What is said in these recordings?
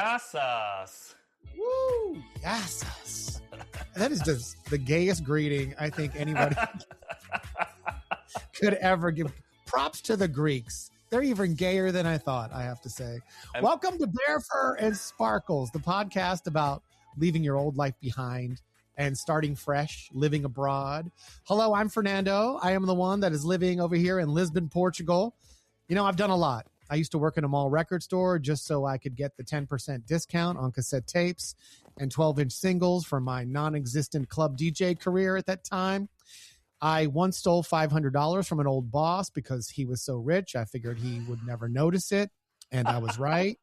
Yassas. Woo! Yassas. That is just the gayest greeting I think anybody could ever give. Props to the Greeks. They're even gayer than I thought, I have to say. Welcome to Bear Fur and Sparkles, the podcast about leaving your old life behind and starting fresh, living abroad. Hello, I'm Fernando. I am the one that is living over here in Lisbon, Portugal. You know, I've done a lot. I used to work in a mall record store just so I could get the 10% discount on cassette tapes and 12-inch singles for my non-existent club DJ career at that time. I once stole $500 from an old boss because he was so rich. I figured he would never notice it, and I was right.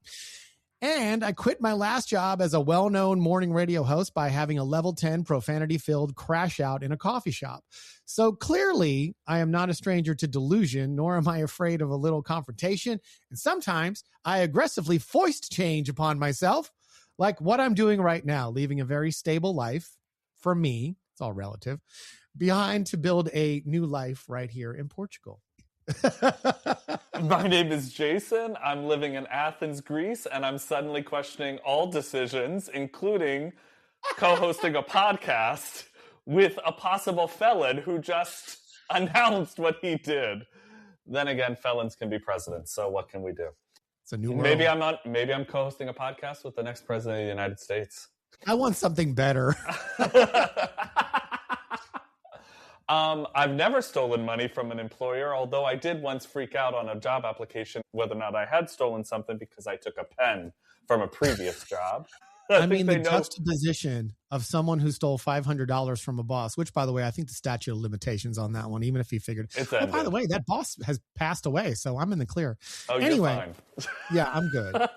And I quit my last job as a well-known morning radio host by having a level 10 profanity-filled crash out in a coffee shop. So clearly, I am not a stranger to delusion, nor am I afraid of a little confrontation. And sometimes I aggressively foist change upon myself, like what I'm doing right now, leaving a very stable life for me, it's all relative, behind to build a new life right here in Portugal. My name is Jason. I'm living in Athens, Greece, and I'm suddenly questioning all decisions, including co-hosting a podcast with a possible felon who just announced what he did. Then again, felons can be presidents, so what can we do? It's a new world. Maybe I'm co-hosting a podcast with the next president of the United States. I want something better. I've never stolen money from an employer, although I did once freak out on a job application whether or not I had stolen something because I took a pen from a previous job. I mean, the juxtaposition of someone who stole $500 from a boss, which, by the way, I think the statute of limitations on that one, even if he figured, oh, by the way, that boss has passed away, so I'm in the clear. Oh, anyway, you're fine. Yeah, I'm good.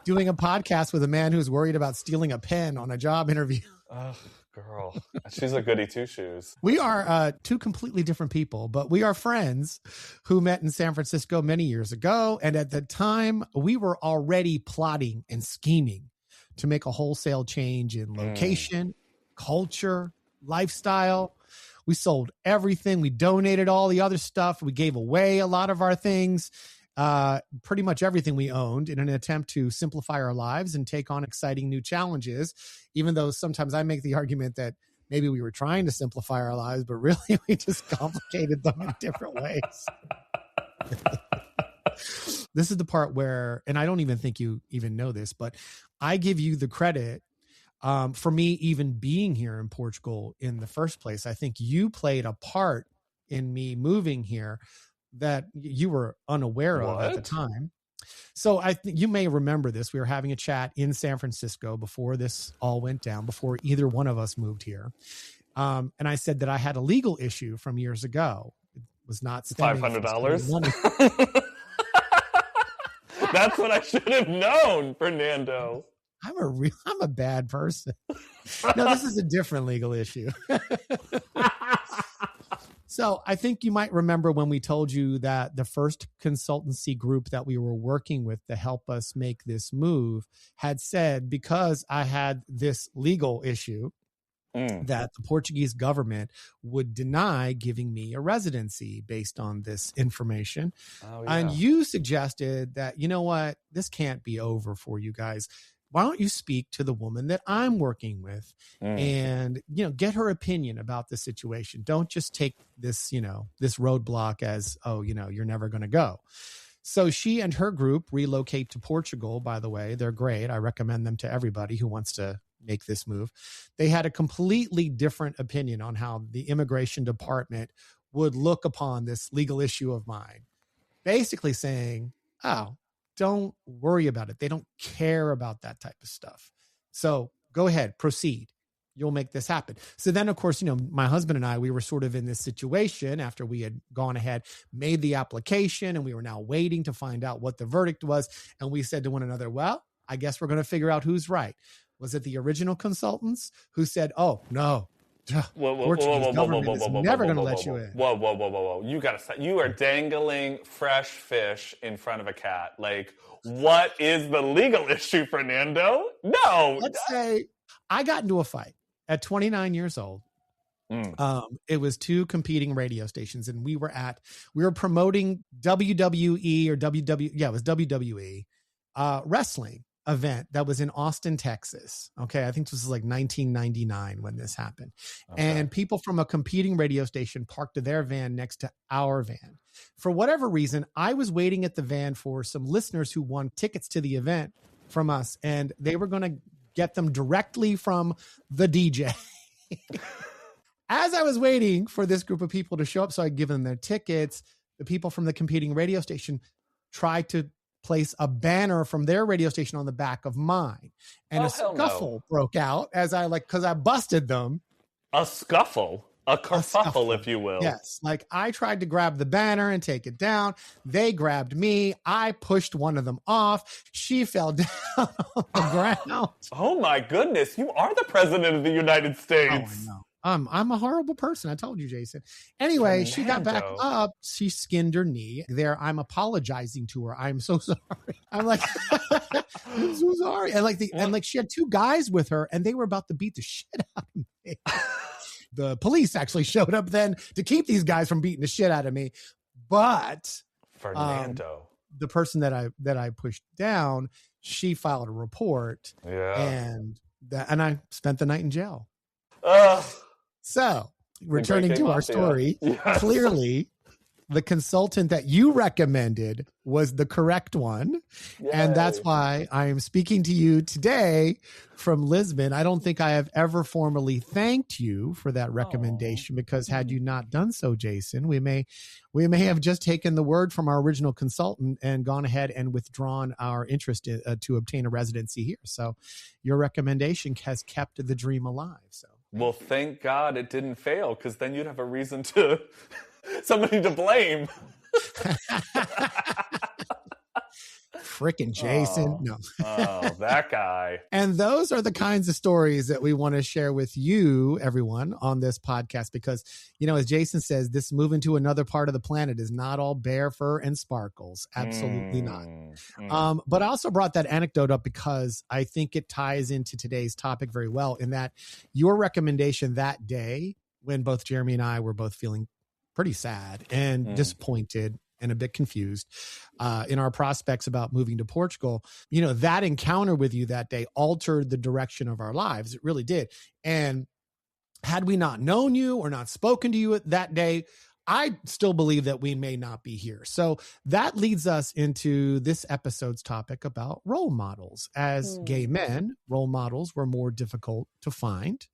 Doing a podcast with a man who's worried about stealing a pen on a job interview. Oh, girl. She's a goody two-shoes. We are two completely different people, but we are friends who met in San Francisco many years ago. And at the time, we were already plotting and scheming to make a wholesale change in location, culture, lifestyle. We sold everything. We donated all the other stuff. We gave away a lot of our things. Pretty much everything we owned in an attempt to simplify our lives and take on exciting new challenges, even though sometimes I make the argument that maybe we were trying to simplify our lives, but really we just complicated them in different ways. This is the part where, and I don't even think you even know this, but I give you the credit for me even being here in Portugal in the first place. I think you played a part in me moving here that you were unaware of at the time. So I think you may remember this. We were having a chat in San Francisco before this all went down, before either one of us moved here. And I said that I had a legal issue from years ago. It was not $500. That's what I should have known, Fernando. I'm a bad person. No, this is a different legal issue. So I think you might remember when we told you that the first consultancy group that we were working with to help us make this move had said, because I had this legal issue, that the Portuguese government would deny giving me a residency based on this information. Oh, yeah. And you suggested that, you know what, this can't be over for you guys. Why don't you speak to the woman that I'm working with and, get her opinion about the situation. Don't just take this, this roadblock as, you're never going to go. So she and her group relocate to Portugal, by the way. They're great. I recommend them to everybody who wants to make this move. They had a completely different opinion on how the immigration department would look upon this legal issue of mine. Basically saying, oh, don't worry about it. They don't care about that type of stuff. So go ahead, proceed. You'll make this happen. So then, of course, my husband and I, we were sort of in this situation after we had gone ahead, made the application, and we were now waiting to find out what the verdict was. And we said to one another, well, I guess we're going to figure out who's right. Was it the original consultants who said, oh, no, Portuguese government is never going to let you in? Whoa. You are dangling fresh fish in front of a cat. Like, what is the legal issue, Fernando? No. Let's say I got into a fight at 29 years old. It was two competing radio stations, and we were promoting WWE or WWE. Yeah, it was WWE wrestling. event that was in Austin, Texas. Okay. I think this was like 1999 when this happened. Okay. And people from a competing radio station parked their van next to our van. For whatever reason, I was waiting at the van for some listeners who won tickets to the event from us, and they were going to get them directly from the DJ. As I was waiting for this group of people to show up so I could give them their tickets, the people from the competing radio station tried to place a banner from their radio station on the back of mine. And a scuffle broke out as because I busted them. A scuffle? A kerfuffle, if you will. Yes. Like I tried to grab the banner and take it down. They grabbed me. I pushed one of them off. She fell down on the ground. Oh my goodness. You are the president of the United States. Oh, I know. I'm a horrible person. I told you, Jason. Anyway, She got back up. She skinned her knee. I'm apologizing to her. I'm so sorry. I'm like, I'm so sorry. And she had two guys with her, and they were about to beat the shit out of me. The police actually showed up then to keep these guys from beating the shit out of me. But Fernando, the person that I pushed down, she filed a report. Yeah. And I spent the night in jail. So, returning to our story, yes. Clearly, the consultant that you recommended was the correct one. Yay. And that's why I am speaking to you today from Lisbon. I don't think I have ever formally thanked you for that recommendation, because had you not done so, Jason, we may have just taken the word from our original consultant and gone ahead and withdrawn our interest to obtain a residency here. So your recommendation has kept the dream alive. So. Well, thank God it didn't fail, because then you'd have a reason to somebody to blame. Frickin' Jason. No. That guy. And those are the kinds of stories that we want to share with you, everyone, on this podcast, because, as Jason says, this moving to another part of the planet is not all bear fur and sparkles. Absolutely not. But I also brought that anecdote up because I think it ties into today's topic very well, in that your recommendation that day, when both Jeremy and I were both feeling pretty sad and disappointed and a bit confused in our prospects about moving to Portugal, that encounter with you that day altered the direction of our lives. It really did. And had we not known you or not spoken to you that day, I still believe that we may not be here. So that leads us into this episode's topic about role models. As gay men, role models were more difficult to find.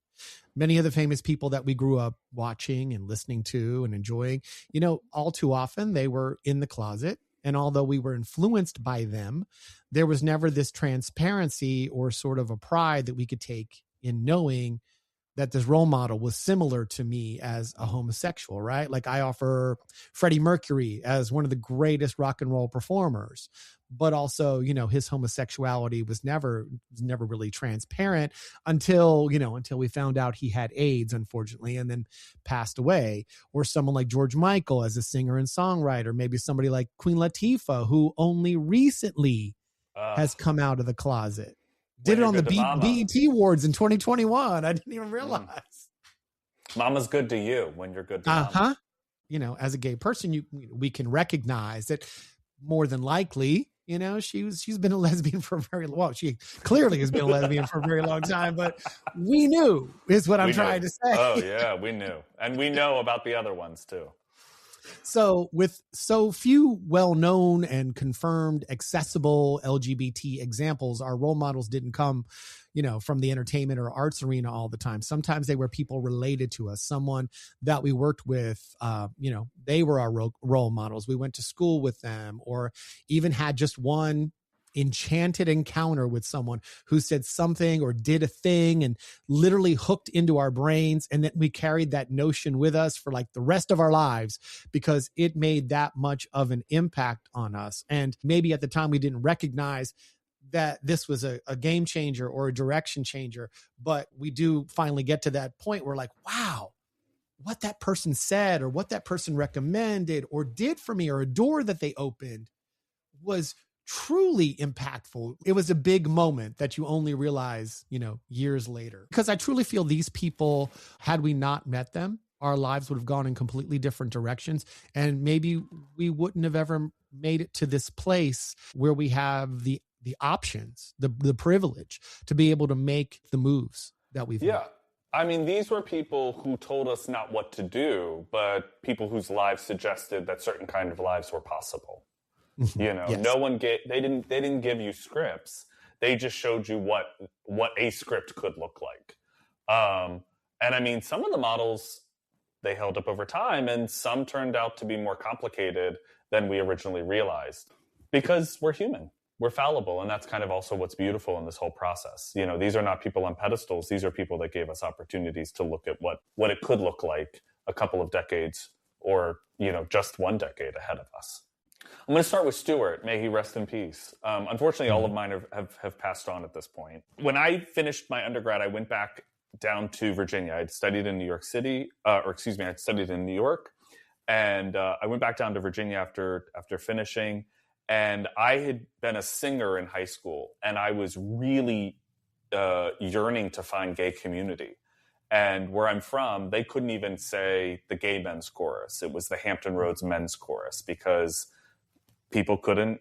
Many of the famous people that we grew up watching and listening to and enjoying, all too often they were in the closet. And although we were influenced by them, there was never this transparency or sort of a pride that we could take in knowing that this role model was similar to me as a homosexual, right? Like I offer Freddie Mercury as one of the greatest rock and roll performers, but also, his homosexuality was never really transparent until we found out he had AIDS, unfortunately, and then passed away. Or someone like George Michael as a singer and songwriter, maybe somebody like Queen Latifah, who only recently has come out of the closet. Did it on the BET Awards in 2021. I didn't even realize. Mama's good to you when you're good to mama. As a gay person, we can recognize that more than likely, she's been a lesbian for a very long. She clearly has been a lesbian for a very long time, but we knew is what I'm trying to say. Oh yeah, we knew, and we know about the other ones too. So with so few well-known and confirmed accessible LGBT examples, our role models didn't come, from the entertainment or arts arena all the time. Sometimes they were people related to us, someone that we worked with, they were our role models. We went to school with them, or even had just one enchanted encounter with someone who said something or did a thing and literally hooked into our brains. And then we carried that notion with us for like the rest of our lives because it made that much of an impact on us. And maybe at the time we didn't recognize that this was a game changer or a direction changer, but we do finally get to that point where like, wow, what that person said or what that person recommended or did for me or a door that they opened was truly impactful. It was a big moment that you only realize, years later. Because I truly feel these people, had we not met them, our lives would have gone in completely different directions. And maybe we wouldn't have ever made it to this place where we have the the options, the privilege to be able to make the moves that we've made. Yeah. I mean, these were people who told us not what to do, but people whose lives suggested that certain kind of lives were possible. You know, Yes. no one they didn't give you scripts. They just showed you what a script could look like. And I mean, some of the models, they held up over time, and some turned out to be more complicated than we originally realized, because we're human. We're fallible, and that's kind of also what's beautiful in this whole process. You know, these are not people on pedestals. These are people that gave us opportunities to look at what it could look like a couple of decades, or, you know, just one decade ahead of us. I'm going to start with Stuart. May he rest in peace. Unfortunately, all of mine have passed on at this point. When I finished my undergrad, I went back down to Virginia. I'd studied in New York City, I'd studied in New York. And I went back down to Virginia after finishing. And I had been a singer in high school, and I was really yearning to find gay community. And where I'm from, they couldn't even say the gay men's chorus. It was the Hampton Roads men's chorus, because people couldn't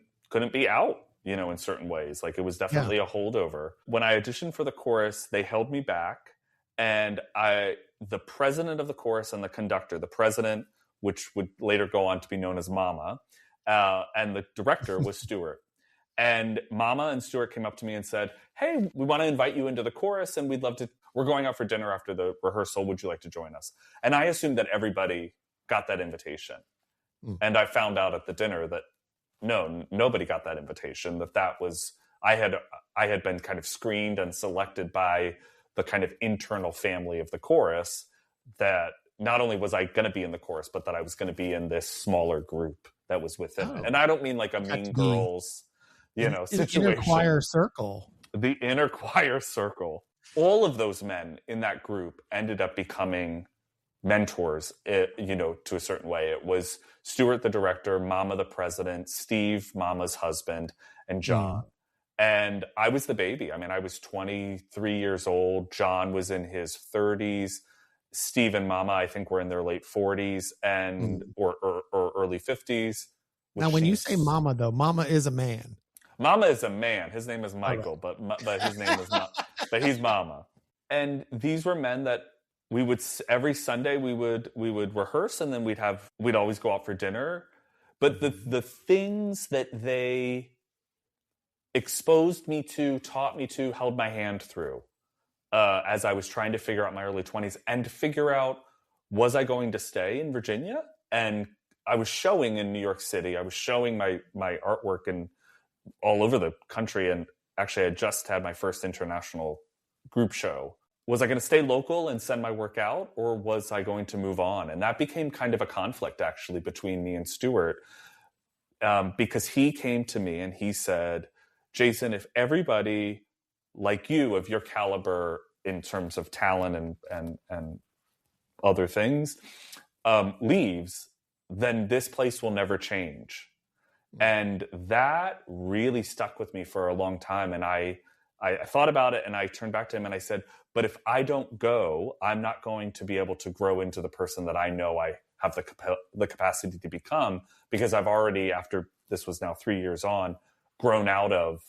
be out, you know, in certain ways. Like, it was definitely a holdover. When I auditioned for the chorus, they held me back, and the president of the chorus and the conductor, the president, which would later go on to be known as Mama, and the director was Stuart. And Mama and Stuart came up to me and said, "Hey, we want to invite you into the chorus, and we're going out for dinner after the rehearsal. Would you like to join us?" And I assumed that everybody got that invitation. And I found out at the dinner that no, nobody got that invitation, that was, I had been kind of screened and selected by the kind of internal family of the chorus, that not only was I going to be in the chorus, but that I was going to be in this smaller group that was within it. And I don't mean like a Mean Girls, you know, situation. Inner choir circle. The inner choir circle. All of those men in that group ended up becoming mentors, you know, to a certain way. It was Stuart, the director, Mama, the president, Steve, Mama's husband, and John. And I was the baby. I mean, I was 23 years old. John was in his 30s. Steve and Mama, I think, were in their late 40s and or early 50s. Now, when you say Mama, though, Mama is a man. Mama is a man. His name is Michael, but his name is not. But he's Mama. And these were men that we would, every Sunday we would rehearse, and then we'd always go out for dinner. But the things that they exposed me to, taught me to, held my hand through as I was trying to figure out my early 20s and to figure out, was I going to stay in Virginia? And I was showing in New York City. I was showing my artwork in all over the country. And actually, I just had my first international group show. Was I going to stay local and send my work out, or was I going to move on? And that became kind of a conflict, actually, between me and Stuart, because he came to me and he said, "Jason, if everybody like you, of your caliber in terms of talent and other things, leaves, then this place will never change." And that really stuck with me for a long time. And I thought about it, and I turned back to him and I said, "But if I don't go, I'm not going to be able to grow into the person that I know I have the capacity to become, because I've already, after this was now 3 years on, grown out of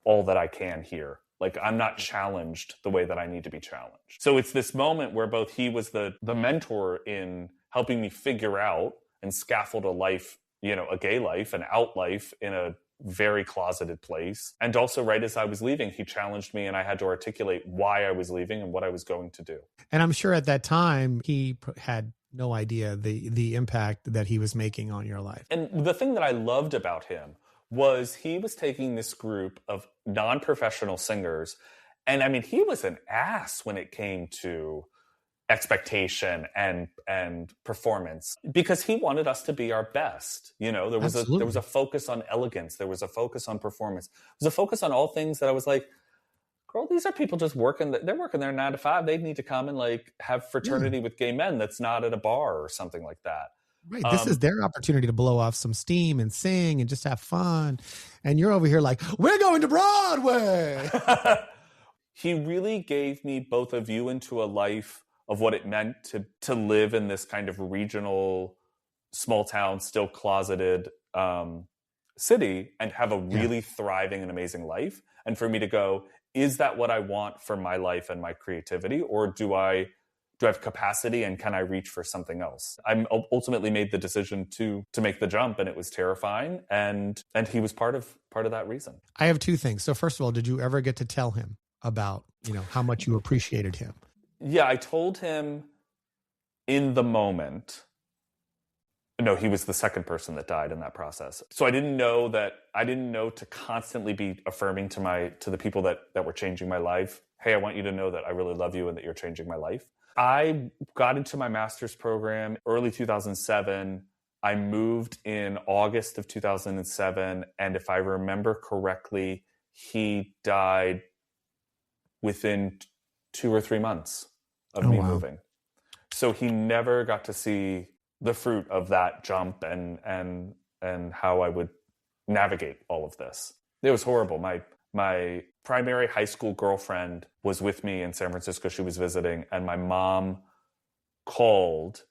all that I can here. Like, I'm not challenged the way that I need to be challenged." So it's this moment where both he was the mentor in helping me figure out and scaffold a life, you know, a gay life, an out life in a very closeted place. And also, right as I was leaving, he challenged me, and I had to articulate why I was leaving and what I was going to do. And I'm sure at that time he had no idea the impact that he was making on your life. And the thing that I loved about him was he was taking this group of non-professional singers, and I mean, he was an ass when it came to expectation and performance, because he wanted us to be our best. You know, there was a focus on elegance, there was a focus on performance, there was a focus on all things that I was like, girl, these are people just working, they're working their 9 to 5. They need to come and like have fraternity with gay men that's not at a bar or something like that. Right. This is their opportunity to blow off some steam and sing and just have fun. And you're over here like, we're going to Broadway. He really gave me both a view into a life of what it meant to live in this kind of regional, small town, still closeted city and have a really thriving and amazing life. And for me to go, is that what I want for my life and my creativity? Or do I have capacity and can I reach for something else? I ultimately made the decision to make the jump, and it was terrifying. And he was part of that reason. I have two things. So first of all, did you ever get to tell him about, how much you appreciated him? Yeah, I told him in the moment. No, he was the second person that died in that process. So I didn't know to constantly be affirming to the people that were changing my life, hey, I want you to know that I really love you and that you're changing my life. I got into my master's program early 2007. I moved in August of 2007. And if I remember correctly, he died within 2 or 3 months of me moving. So he never got to see the fruit of that jump and how I would navigate all of this. It was horrible. My primary high school girlfriend was with me in San Francisco. She was visiting, and my mom called.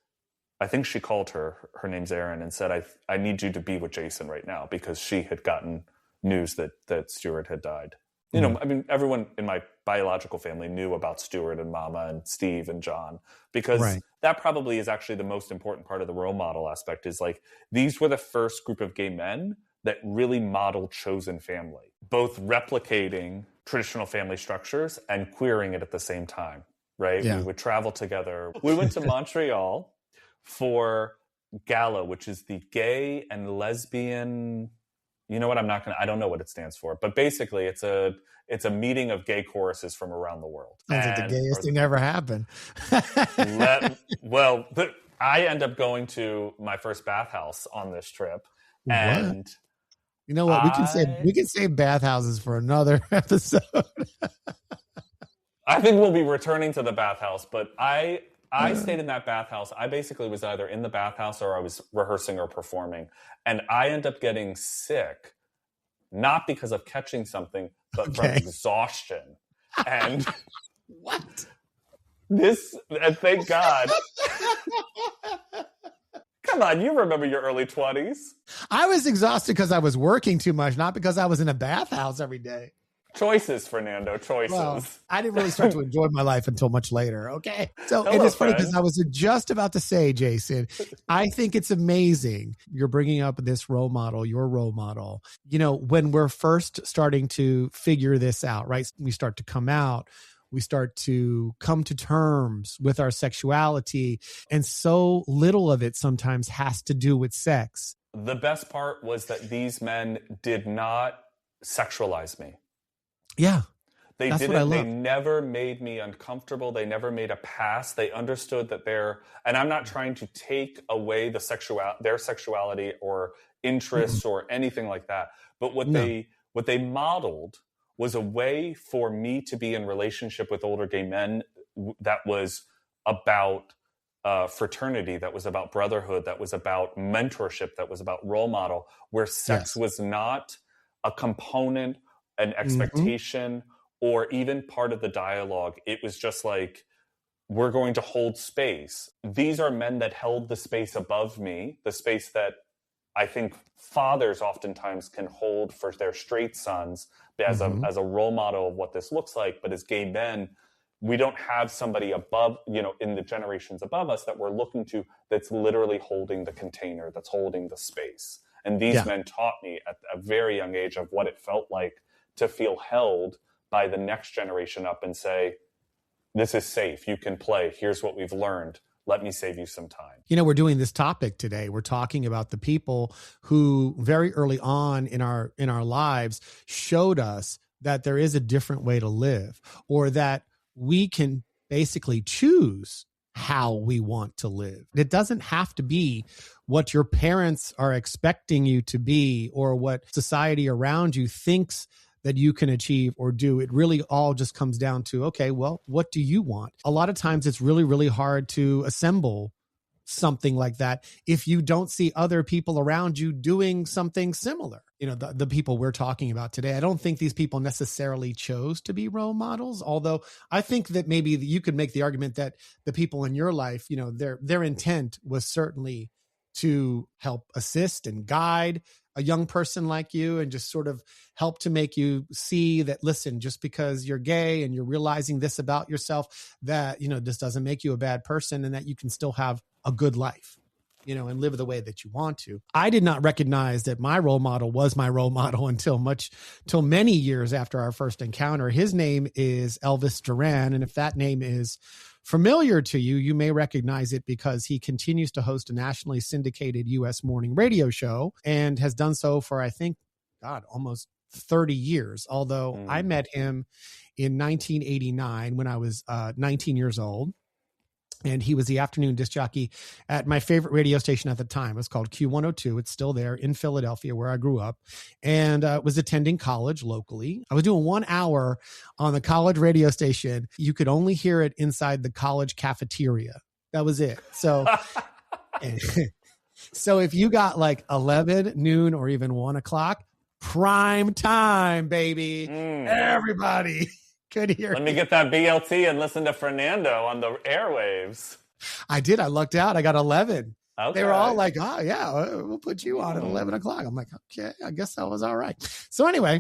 I think she called her name's Erin, and said, I need you to be with Jason right now, because she had gotten news that Stuart had died. I mean, everyone in my biological family knew about Stuart and Mama and Steve and John, because that probably is actually the most important part of the role model aspect, is like, these were the first group of gay men that really modeled chosen family, both replicating traditional family structures and queering it at the same time, right? Yeah. We would travel together. We went to Montreal for Gala, which is the gay and lesbian... You know what? I don't know what it stands for, but basically it's a meeting of gay choruses from around the world. Sounds like the gayest thing ever happened. I end up going to my first bathhouse on this trip. And you know what? We can save bathhouses for another episode. I think we'll be returning to the bathhouse, but I stayed in that bathhouse. I basically was either in the bathhouse or I was rehearsing or performing. And I end up getting sick, not because of catching something, but from exhaustion. And what? And thank God. Come on, you remember your early 20s. I was exhausted because I was working too much, not because I was in a bathhouse every day. Choices, Fernando, choices. Well, I didn't really start to enjoy my life until much later, okay? So it is funny because I was just about to say, Jason, I think it's amazing you're bringing up this role model, your role model. When we're first starting to figure this out, right? We start to come out. We start to come to terms with our sexuality. And so little of it sometimes has to do with sex. The best part was that these men did not sexualize me. Yeah. They didn't. They never made me uncomfortable. They never made a pass. They understood that and I'm not trying to take away their sexuality or interests or anything like that. But what they modeled was a way for me to be in relationship with older gay men that was about fraternity, that was about brotherhood, that was about mentorship, that was about role model, where sex was not a component, an expectation, or even part of the dialogue. It was just like, we're going to hold space. These are men that held the space above me, the space that I think fathers oftentimes can hold for their straight sons as a role model of what this looks like. But as gay men, we don't have somebody above, in the generations above us that we're looking to, that's literally holding the container, that's holding the space. And these men taught me at a very young age of what it felt like to feel held by the next generation up and say, this is safe. You can play. Here's what we've learned. Let me save you some time. We're doing this topic today. We're talking about the people who very early on in our lives showed us that there is a different way to live, or that we can basically choose how we want to live. It doesn't have to be what your parents are expecting you to be or what society around you thinks that you can achieve or do. It really all just comes down to, okay, well, what do you want? A lot of times it's really, really hard to assemble something like that if you don't see other people around you doing something similar. The people we're talking about today, I don't think these people necessarily chose to be role models, although I think that maybe you could make the argument that the people in your life, their intent was certainly to help assist and guide, a young person like you and just sort of help to make you see that, listen, just because you're gay and you're realizing this about yourself, that, this doesn't make you a bad person, and that you can still have a good life, and live the way that you want to. I did not recognize that my role model was my role model until many years after our first encounter. His name is Elvis Duran. And if that name is familiar to you, you may recognize it because he continues to host a nationally syndicated U.S. morning radio show and has done so for, I think, almost 30 years. Although I met him in 1989 when I was 19 years old. And he was the afternoon disc jockey at my favorite radio station at the time. It was called Q102. It's still there in Philadelphia, where I grew up, and was attending college locally. I was doing 1 hour on the college radio station. You could only hear it inside the college cafeteria. That was it. So, so if you got like 11, noon, or even 1 o'clock, prime time, baby. Everybody could hear. Let me get that BLT and listen to Fernando on the airwaves. I did. I lucked out. I got 11. Okay. They were all like, oh, yeah, we'll put you on at 11 o'clock. I'm like, okay, I guess that was all right. So anyway,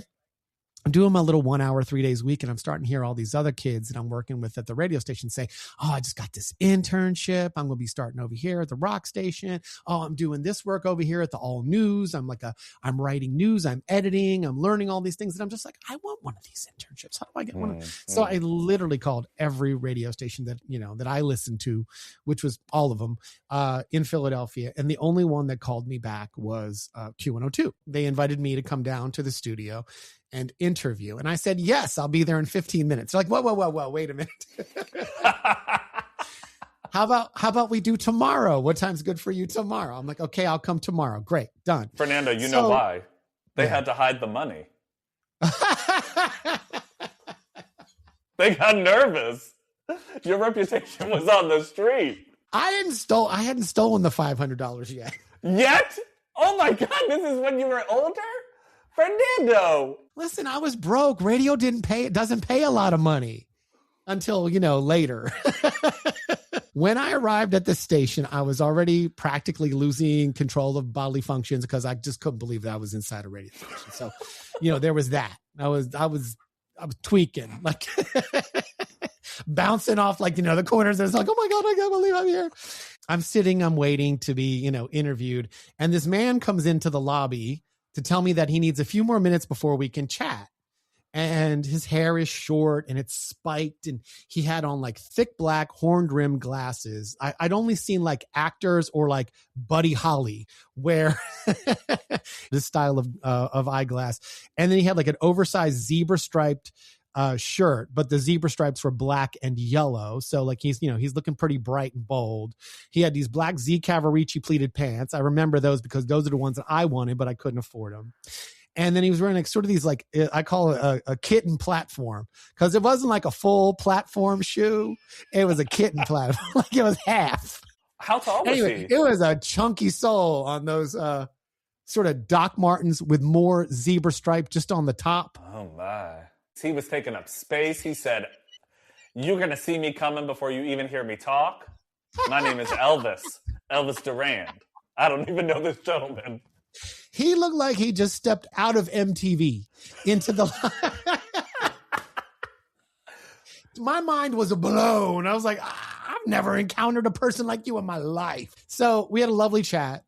I'm doing my little 1 hour, 3 days a week, and I'm starting to hear all these other kids that I'm working with at the radio station say, oh, I just got this internship. I'm going to be starting over here at the rock station. Oh, I'm doing this work over here at the All News. I'm writing news. I'm editing. I'm learning all these things. And I'm just like, I want one of these internships. How do I get one? So I literally called every radio station that I listened to, which was all of them in Philadelphia. And the only one that called me back was Q102. They invited me to come down to the studio and interview. And I said, yes, I'll be there in 15 minutes. They're like, whoa, wait a minute. How about we do tomorrow? What time's good for you tomorrow? I'm like, okay, I'll come tomorrow. Great, done. Fernando, you know why? They had to hide the money. They got nervous. Your reputation was on the street. I hadn't stolen the $500 yet. Yet? Oh my God, this is when you were older? Fernando. Listen, I was broke. Radio doesn't pay a lot of money until, later. When I arrived at the station, I was already practically losing control of bodily functions because I just couldn't believe that I was inside a radio station. So, there was that. I was tweaking, like bouncing off like, the corners. It's like, oh my God, I can't believe I'm here. I'm waiting to be, interviewed. And this man comes into the lobby to tell me that he needs a few more minutes before we can chat. And his hair is short and it's spiked, and he had on like thick black horned rimmed glasses. I'd only seen like actors or like Buddy Holly wear this style of eyeglass. And then he had like an oversized zebra striped shirt, but the zebra stripes were black and yellow. So like he's looking pretty bright and bold. He had these black Z Cavaricci pleated pants. I remember those because those are the ones that I wanted, but I couldn't afford them. And then he was wearing like sort of these, like, I call it a kitten platform, because it wasn't like a full platform shoe. It was a kitten platform. Like it was half. How tall was he? It was a chunky sole on those sort of Doc Martens with more zebra stripe just on the top. Oh my. He was taking up space. He said, you're going to see me coming before you even hear me talk. My name is Elvis Duran. I don't even know this gentleman. He looked like he just stepped out of MTV into the... My mind was blown. I was like, I've never encountered a person like you in my life. So we had a lovely chat.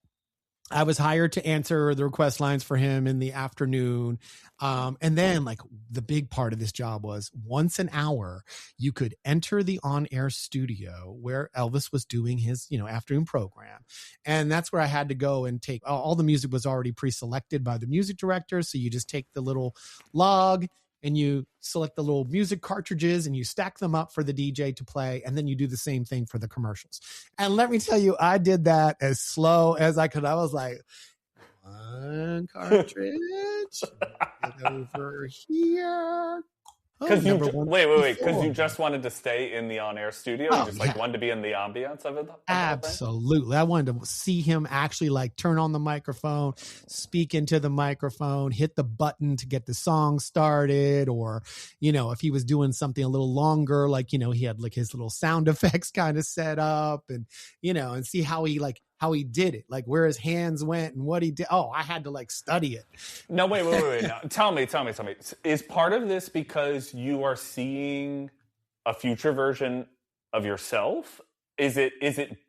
I was hired to answer the request lines for him in the afternoon. And then like the big part of this job was once an hour, you could enter the on-air studio where Elvis was doing his, afternoon program. And that's where I had to go and take all the music was already pre-selected by the music director. So you just take the little log and you select the little music cartridges and you stack them up for the DJ to play. And then you do the same thing for the commercials. And let me tell you, I did that as slow as I could. I was like, one cartridge over here. Because because you just wanted to stay in the on-air studio. You just wanted to be in the ambiance of it. Absolutely. I wanted to see him actually like turn on the microphone, speak into the microphone, hit the button to get the song started, or if he was doing something a little longer, like he had like his little sound effects kind of set up, and and see how he like how he did it, like where his hands went and what he did. Oh, I had to like study it. No, wait. No. Tell me. Is part of this because you are seeing a future version of yourself? Is it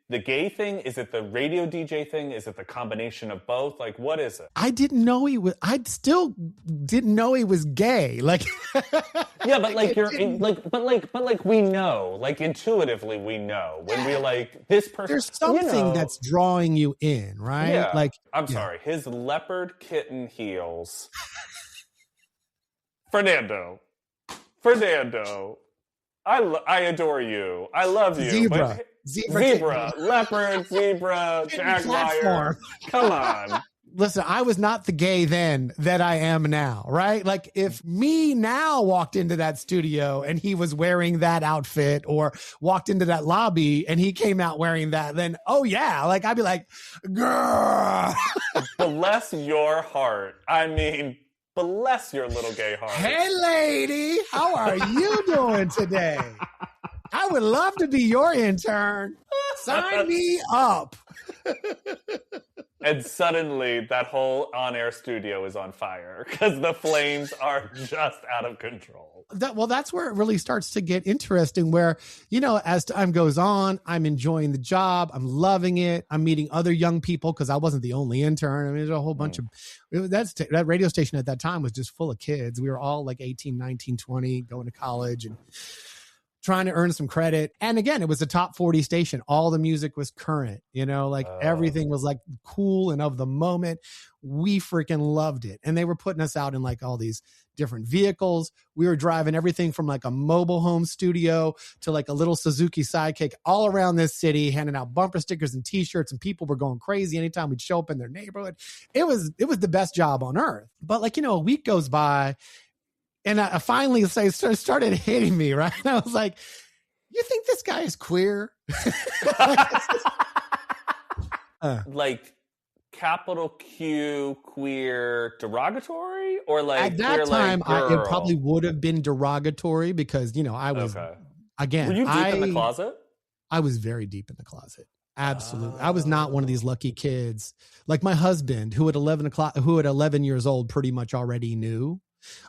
the gay thing? Is it the radio DJ thing? Is it the combination of both? Like, what is it? I still didn't know he was gay. Like, yeah, but like but we know, like intuitively we know when we're like this person. There's something that's drawing you in, right? Yeah. Like, I'm sorry, his leopard kitten heels. Fernando. I adore you. I love you. Zebra, leopard, zebra, jaguar. Come on. Listen, I was not the gay then that I am now, right? Like if me now walked into that studio and he was wearing that outfit, or walked into that lobby and he came out wearing that, then, oh yeah, like I'd be like, girl. Bless your heart. I mean, bless your little gay heart. Hey lady, how are you doing today? I would love to be your intern. Sign me up. And suddenly that whole on-air studio is on fire because the flames are just out of control. That's where it really starts to get interesting, where, you know, as time goes on, I'm enjoying the job. I'm loving it. I'm meeting other young people because I wasn't the only intern. I mean, there's a whole bunch of that radio station at that time was just full of kids. We were all like 18, 19, 20, going to college and trying to earn some credit. And again, it was a top 40 station. All the music was current, you know, like everything was like cool and of the moment. We freaking loved it. And they were putting us out in like all these different vehicles. We were driving everything from like a mobile home studio to like a little Suzuki Sidekick all around this city, handing out bumper stickers and t-shirts, and people were going crazy anytime we'd show up in their neighborhood. It was the best job on earth. But like, you know, a week goes by, and I finally started hitting me, right? And I was like, you think this guy is queer? Like capital Q queer derogatory, or like at that queer, time like, it probably would have been derogatory because, you know, I was again. Were you deep in the closet? I was very deep in the closet. Absolutely. I was not one of these lucky kids like my husband who at 11 years old pretty much already knew.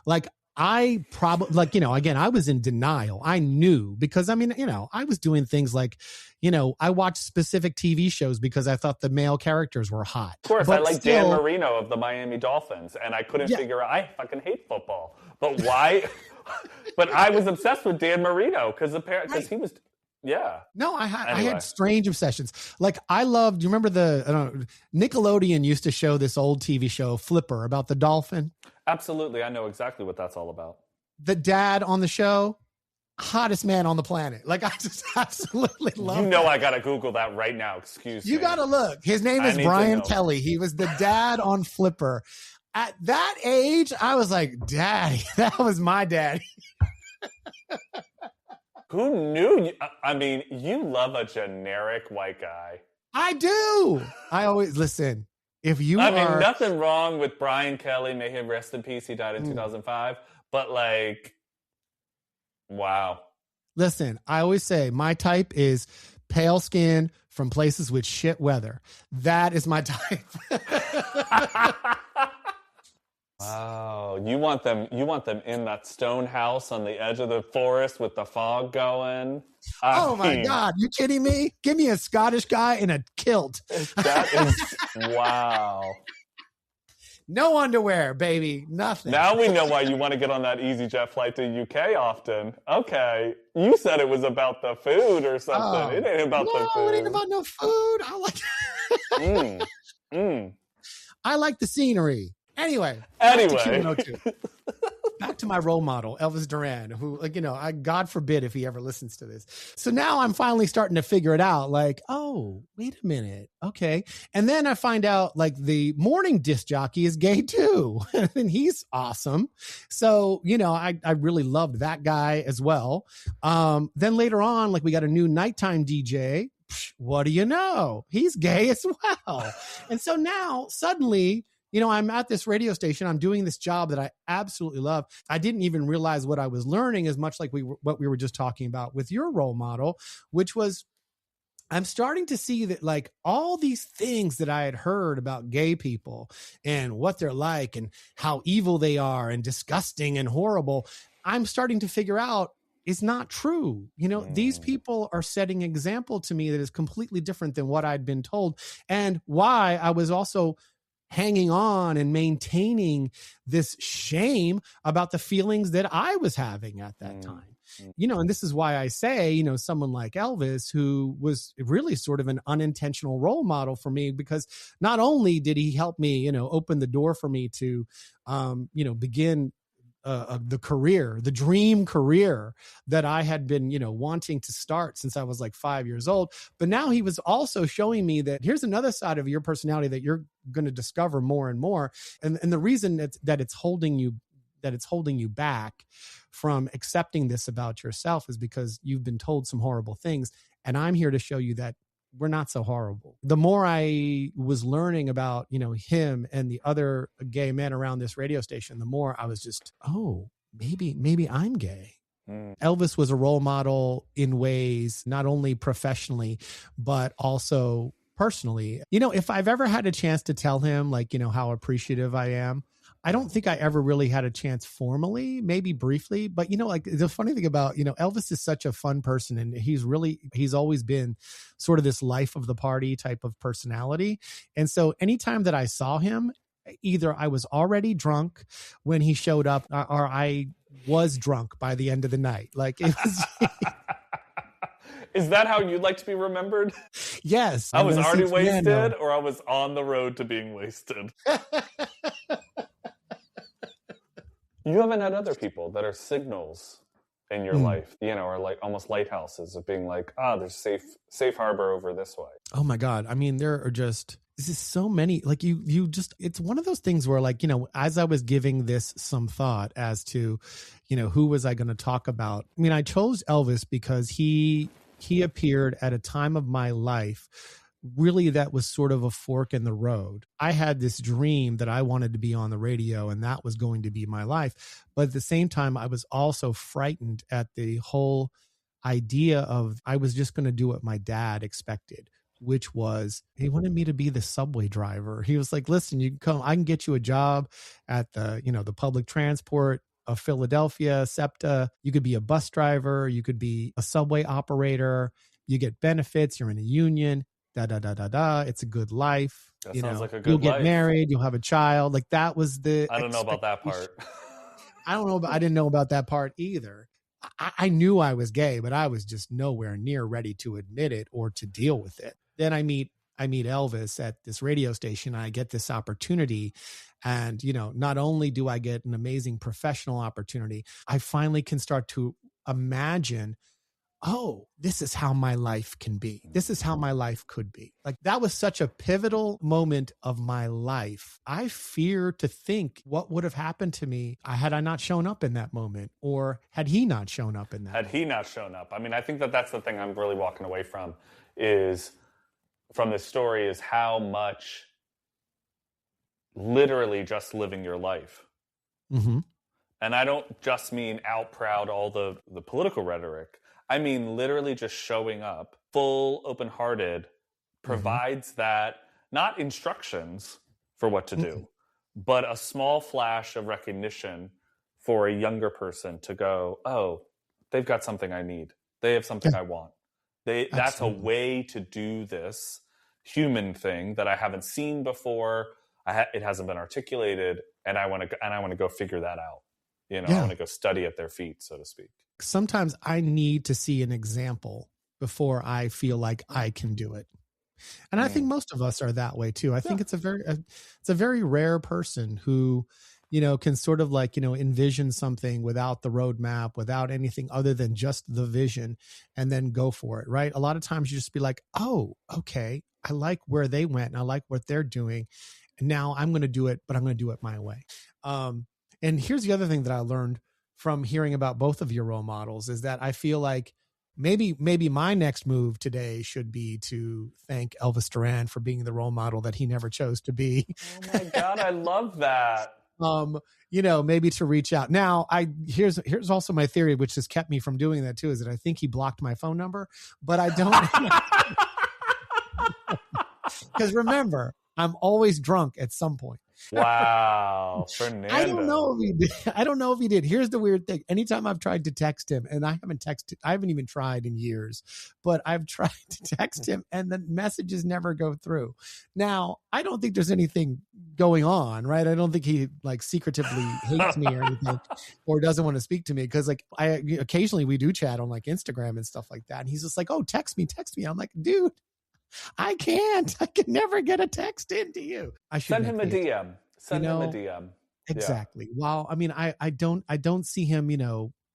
Like I probably, like, you know, again, I was in denial. I knew because, I mean, you know, I was doing things like, you know, I watched specific TV shows because I thought the male characters were hot. Of course, I like Dan Marino of the Miami Dolphins, and I couldn't figure out, I fucking hate football. But why? But I was obsessed with Dan Marino because he was, yeah. No, I had strange obsessions. Like I loved, do you remember Nickelodeon used to show this old TV show, Flipper, about the dolphin? Absolutely. I know exactly what that's all about. The dad on the show, hottest man on the planet. Like I just absolutely love You know I got to Google that right now. Excuse me. You got to look. His name is Brian Kelly. He was the dad on Flipper. At that age, I was like, Daddy, that was my daddy. Who knew? I mean, you love a generic white guy. I do. I always listen. If you I mean, nothing wrong with Brian Kelly. May he rest in peace. He died in 2005. But like, wow. Listen, I always say my type is pale skin from places with shit weather. That is my type. Wow, you want them in that stone house on the edge of the forest with the fog going. My God, you kidding me? Give me a Scottish guy in a kilt. That is wow. No underwear, baby. Nothing. Now we know why you want to get on that EasyJet flight to UK often. Okay. You said it was about the food or something. It ain't about the food. No, it ain't about no food. I like I like the scenery. Anyway. Back to my role model, Elvis Duran, who, like, you know, God forbid if he ever listens to this. So now I'm finally starting to figure it out. Like, oh, wait a minute. Okay. And then I find out like the morning disc jockey is gay too. And he's awesome. So, you know, I really loved that guy as well. Then later on, like we got a new nighttime DJ. What do you know? He's gay as well. And so now suddenly, you know, I'm at this radio station. I'm doing this job that I absolutely love. I didn't even realize what I was learning as much like what we were just talking about with your role model, which was I'm starting to see that like all these things that I had heard about gay people and what they're like and how evil they are and disgusting and horrible, I'm starting to figure out is not true. You know, these people are setting an example to me that is completely different than what I'd been told, and why I was also hanging on and maintaining this shame about the feelings that I was having at that time. You know, and this is why I say, you know, someone like Elvis, who was really sort of an unintentional role model for me, because not only did he help me, you know, open the door for me to, you know, begin the career, the dream career that I had been, you know, wanting to start since I was like 5 years old. But now he was also showing me that here's another side of your personality that you're going to discover more and more. And the reason that it's holding you back from accepting this about yourself is because you've been told some horrible things. And I'm here to show you that we're not so horrible. The more I was learning about, you know, him and the other gay men around this radio station, the more I was just, oh, maybe I'm gay. Elvis was a role model in ways, not only professionally, but also personally. You know, if I've ever had a chance to tell him, like, you know, how appreciative I am, I don't think I ever really had a chance formally, maybe briefly, but you know, like the funny thing about, you know, Elvis is such a fun person, and he's always been sort of this life of the party type of personality. And so anytime that I saw him, either I was already drunk when he showed up, or I was drunk by the end of the night. Like it was. Is that how you'd like to be remembered? Yes. I was already wasted, or I was on the road to being wasted. You haven't had other people that are signals in your life, you know, or like almost lighthouses of being like, there's safe harbor over this way. Oh my God. I mean, there are just, this is so many, like you just, it's one of those things where like, you know, as I was giving this some thought as to, you know, who was I going to talk about? I mean, I chose Elvis because he appeared at a time of my life really that was sort of a fork in the road. I had this dream that I wanted to be on the radio, and that was going to be my life. But at the same time, I was also frightened at the whole idea of I was just going to do what my dad expected, which was he wanted me to be the subway driver. He was like, listen, you can come, I can get you a job at the, you know, the public transport of Philadelphia, SEPTA. You could be a bus driver. You could be a subway operator. You get benefits. You're in a union. It's a good life. That you sounds know, like a good you'll get life. married. You'll have a child. Like that was the. I don't know about that part. I didn't know about that part either. I knew I was gay, but I was just nowhere near ready to admit it or to deal with it. Then I meet Elvis at this radio station. I get this opportunity. And, you know, not only do I get an amazing professional opportunity, I finally can start to imagine, oh, this is how my life can be. This is how my life could be. Like that was such a pivotal moment of my life. I fear to think what would have happened to me had I not shown up in that moment, or had he not shown up in that Had he not shown up. I mean, I think that's the thing I'm really walking away from this story is how much literally just living your life. Mm-hmm. And I don't just mean out proud all the political rhetoric. I mean, literally just showing up, full, open-hearted, provides that, not instructions for what to do, but a small flash of recognition for a younger person to go, oh, they've got something I need. They have something I want. That's a way to do this human thing that I haven't seen before. It hasn't been articulated, and I want to go figure that out. You know, I want to go study at their feet, so to speak. Sometimes I need to see an example before I feel like I can do it. And I think most of us are that way too. I think it's a very rare person who, you know, can sort of like, you know, envision something without the roadmap, without anything other than just the vision, and then go for it. Right. A lot of times you just be like, oh, okay, I like where they went and I like what they're doing. And now I'm going to do it, but I'm going to do it my way. And here's the other thing that I learned from hearing about both of your role models is that I feel like maybe my next move today should be to thank Elvis Duran for being the role model that he never chose to be. Oh my God, I love that. You know, maybe to reach out. Now, here's also my theory, which has kept me from doing that too, is that I think he blocked my phone number, but I don't. Because remember, I'm always drunk at some point. Wow, Fernando. I don't know if he did. I don't know if he did. Here's the weird thing. Anytime I've tried to text him, and I haven't even tried in years, but I've tried to text him and the messages never go through. Now, I don't think there's anything going on, right? I don't think he like secretively hates me or anything, or doesn't want to speak to me. Cause like occasionally we do chat on like Instagram and stuff like that. And he's just like, oh, text me. I'm like, dude, I can't. I can never get a text into you. I should send him a DM. Send him a DM. Exactly. Yeah. Well, I mean, I don't see him,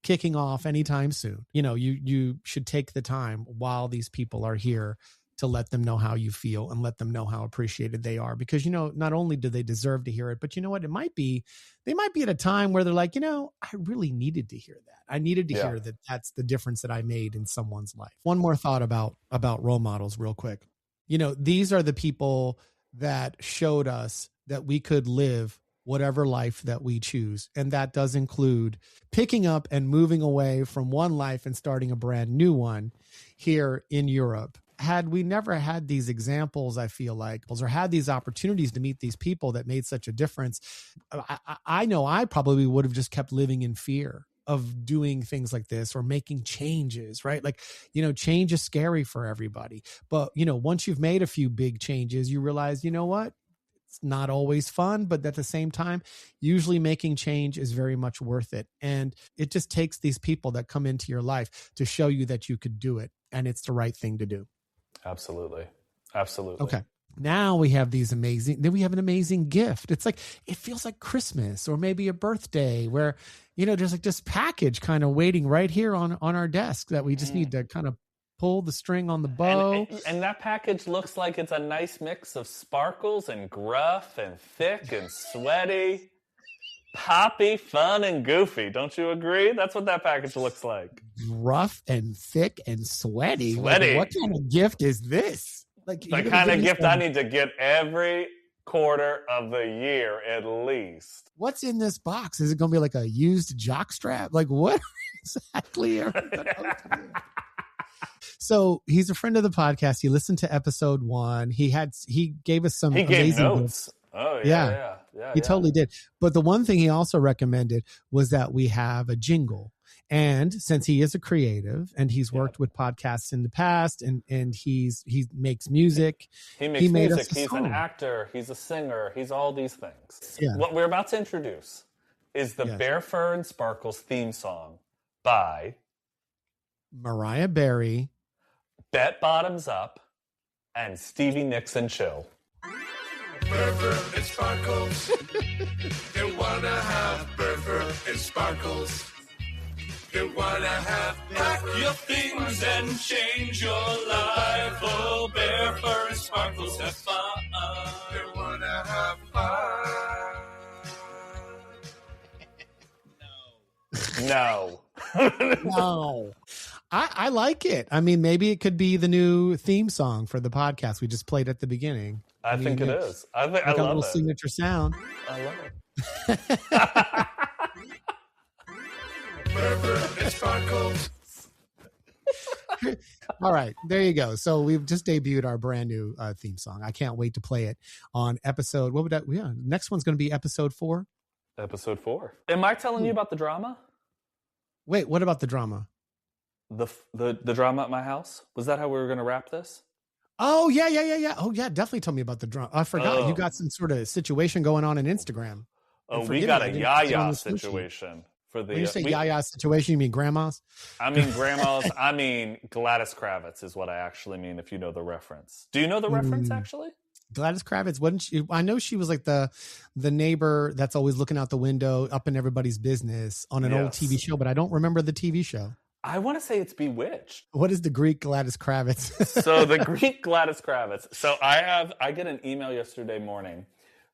kicking off anytime soon. You should take the time while these people are here to let them know how you feel and let them know how appreciated they are. Because, not only do they deserve to hear it, but you know what? They might be at a time where they're like, I really needed to hear that. I needed to hear that that's the difference that I made in someone's life. One more thought about role models real quick. These are the people that showed us that we could live whatever life that we choose. And that does include picking up and moving away from one life and starting a brand new one here in Europe. Had we never had these examples, I feel like, or had these opportunities to meet these people that made such a difference, I know I probably would have just kept living in fear of doing things like this or making changes, right? Like, change is scary for everybody. But, once you've made a few big changes, you realize, what? It's not always fun, but at the same time, usually making change is very much worth it. And it just takes these people that come into your life to show you that you could do it. And it's the right thing to do. Absolutely. Okay. Now we have then we have an amazing gift. It's like, it feels like Christmas or maybe a birthday where, there's like this package kind of waiting right here on our desk that we just need to kind of pull the string on the bow. And that package looks like it's a nice mix of sparkles and gruff and thick and sweaty, poppy, fun, and goofy. Don't you agree? That's what that package looks like. Gruff and thick and sweaty. Like, what kind of gift is this? Like the kind of gift I need to get every quarter of the year at least. What's in this box? Is it going to be like a used jockstrap? Like what exactly are we gonna do? So he's a friend of the podcast. He listened to episode 1. He gave us some amazing notes. Books. Oh yeah. He totally did. But the one thing he also recommended was that we have a jingle. And since he is a creative and he's worked with podcasts in the past and he makes music. He makes music. He's an actor. He's a singer. He's all these things. Yeah. What we're about to introduce is the Bear Fur and Sparkles theme song by Mariah Berry, Bet Bottoms Up, and Stevie Nicks and Chill. Bear Fur and Sparkles. You wanna have Bear Fur and Sparkles. You wanna have pack your things and change your life. Oh, Bear Fur and Sparkles, have fun. You wanna have fun. No. No. I like it. I mean, maybe it could be the new theme song for the podcast we just played at the beginning. I think it is. I love a little signature sound. I love it. All right, there you go. So we've just debuted our brand new theme song. I can't wait to play it on episode. What would that? Yeah, next one's going to be episode 4. Episode 4. Am I telling you about the drama? Wait, what about the drama? The drama at my house? Was that how we were going to wrap this? Oh yeah. Oh yeah, definitely tell me about the drama. I forgot you got some sort of situation going on Instagram. Oh, we got a Yaya situation. When you say Yaya situation, you mean grandma's? I mean grandma's. I mean Gladys Kravitz is what I actually mean, if you know the reference. Do you know the reference, actually? Gladys Kravitz, wasn't she? I know she was like the neighbor that's always looking out the window up in everybody's business on an old TV show, but I don't remember the TV show. I want to say it's Bewitched. What is the Greek Gladys Kravitz? So the Greek Gladys Kravitz. So I get an email yesterday morning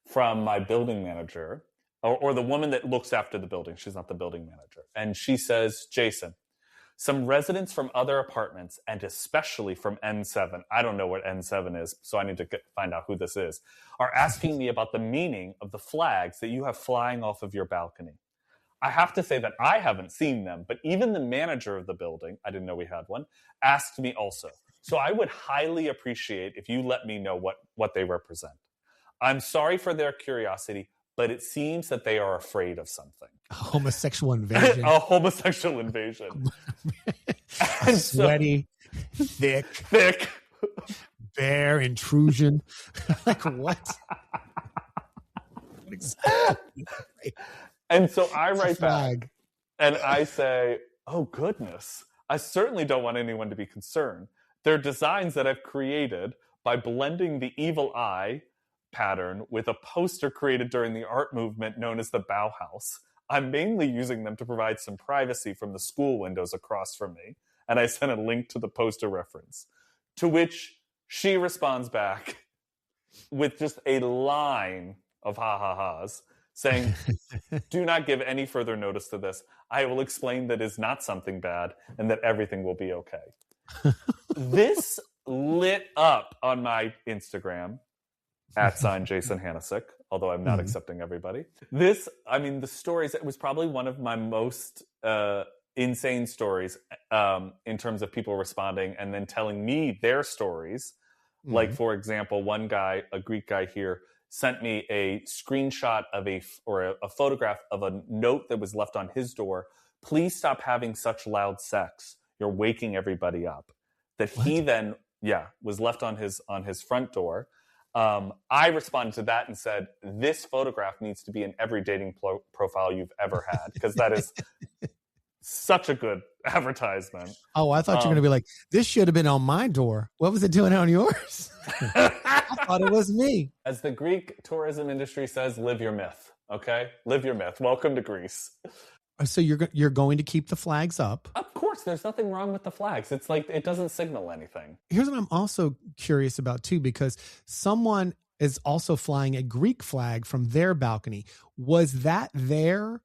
from my building manager, or the woman that looks after the building. She's not the building manager. And she says, Jason, some residents from other apartments, and especially from N7, I don't know what N7 is, so I need to find out who this is, are asking me about the meaning of the flags that you have flying off of your balcony. I have to say that I haven't seen them, but even the manager of the building, I didn't know we had one, asked me also. So I would highly appreciate if you let me know what they represent. I'm sorry for their curiosity, but it seems that they are afraid of something. A homosexual invasion. A homosexual invasion. Sweaty, thick, bear intrusion. Like what? Exactly. And so I write back and I say, oh goodness, I certainly don't want anyone to be concerned. They're designs that I've created by blending the evil eye pattern with a poster created during the art movement known as the Bauhaus. I'm mainly using them to provide some privacy from the school windows across from me. And I sent a link to the poster reference, to which she responds back with just a line of ha-ha-has, saying, do not give any further notice to this. I will explain that it's not something bad and that everything will be okay. This lit up on my Instagram, @Jason Hanasick, although I'm not accepting everybody. The stories, it was probably one of my most insane stories in terms of people responding and then telling me their stories. Like, for example, one guy, a Greek guy here, sent me a screenshot of a photograph of a note that was left on his door. Please stop having such loud sex. You're waking everybody up. That he then, was left on his front door. I responded to that and said, this photograph needs to be in every dating profile you've ever had, because that is such a good advertisement. Oh, I thought you were going to be like, this should have been on my door. What was it doing on yours? I thought it was me. As the Greek tourism industry says, live your myth. Okay? Live your myth. Welcome to Greece. So you're going to keep the flags up? Of course, there's nothing wrong with the flags. It's like, it doesn't signal anything. Here's what I'm also curious about too, because someone is also flying a Greek flag from their balcony. Was that there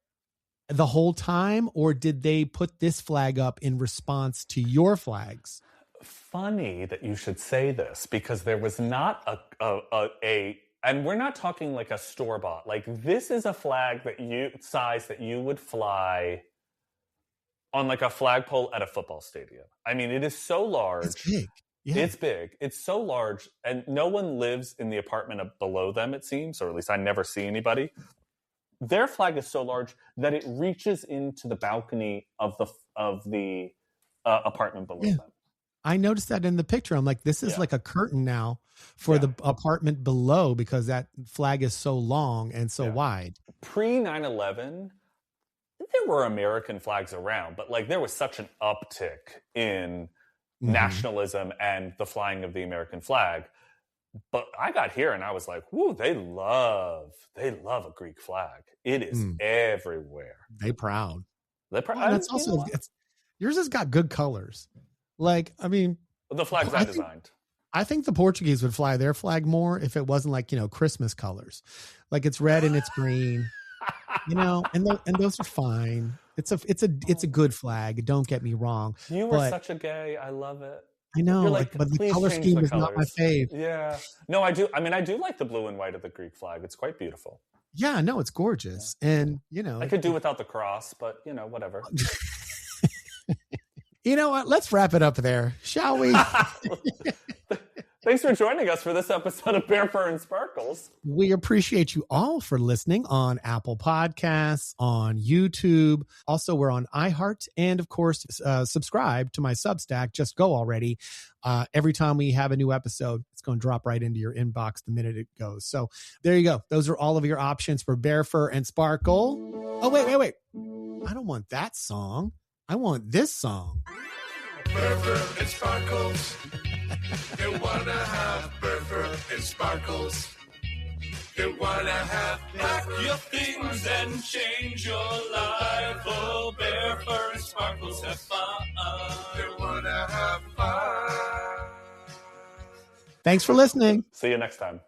the whole time, or did they put this flag up in response to your flags? Funny that you should say this, because there was not a and we're not talking like a store-bought. Like, this is a flag that you would fly on like a flagpole at a football stadium. I mean, it is so large. It's big. Yeah. It's big. It's so large, and no one lives in the apartment below them, it seems, or at least I never see anybody. Their flag is so large that it reaches into the balcony of the apartment below them. I noticed that in the picture. I'm like, this is like a curtain now for the apartment below, because that flag is so long and so wide. Pre 9/11, there were American flags around, but like there was such an uptick in nationalism and the flying of the American flag. But I got here and I was like, whoo, they love a Greek flag. It is everywhere. They proud. They're proud. Well, that's also, yours has got good colors. Like, I mean, the flags I designed. I think the Portuguese would fly their flag more if it wasn't like, Christmas colors. Like, it's red and it's green, and those are fine. It's a good flag. Don't get me wrong. You were such a gay. I love it. I know, but the color scheme is not my fave. Yeah. No, I do. I mean, I do like the blue and white of the Greek flag. It's quite beautiful. Yeah, no, it's gorgeous. And, I could do without the cross, but, whatever. You know what? Let's wrap it up there, shall we? Thanks for joining us for this episode of Bear Fur and Sparkles. We appreciate you all for listening on Apple Podcasts, on YouTube. Also, we're on iHeart. And of course, subscribe to my Substack. Just go already. Every time we have a new episode, it's going to drop right into your inbox the minute it goes. So there you go. Those are all of your options for Bear Fur and Sparkle. Oh, wait. I don't want that song. I want this song. Bear Fur and Sparkles. You wanna have Bear Fur and Sparkles. You wanna have pack your things and change your life. Oh, Bear Fur and Sparkles, have fun. You wanna have fun. Thanks for listening. See you next time.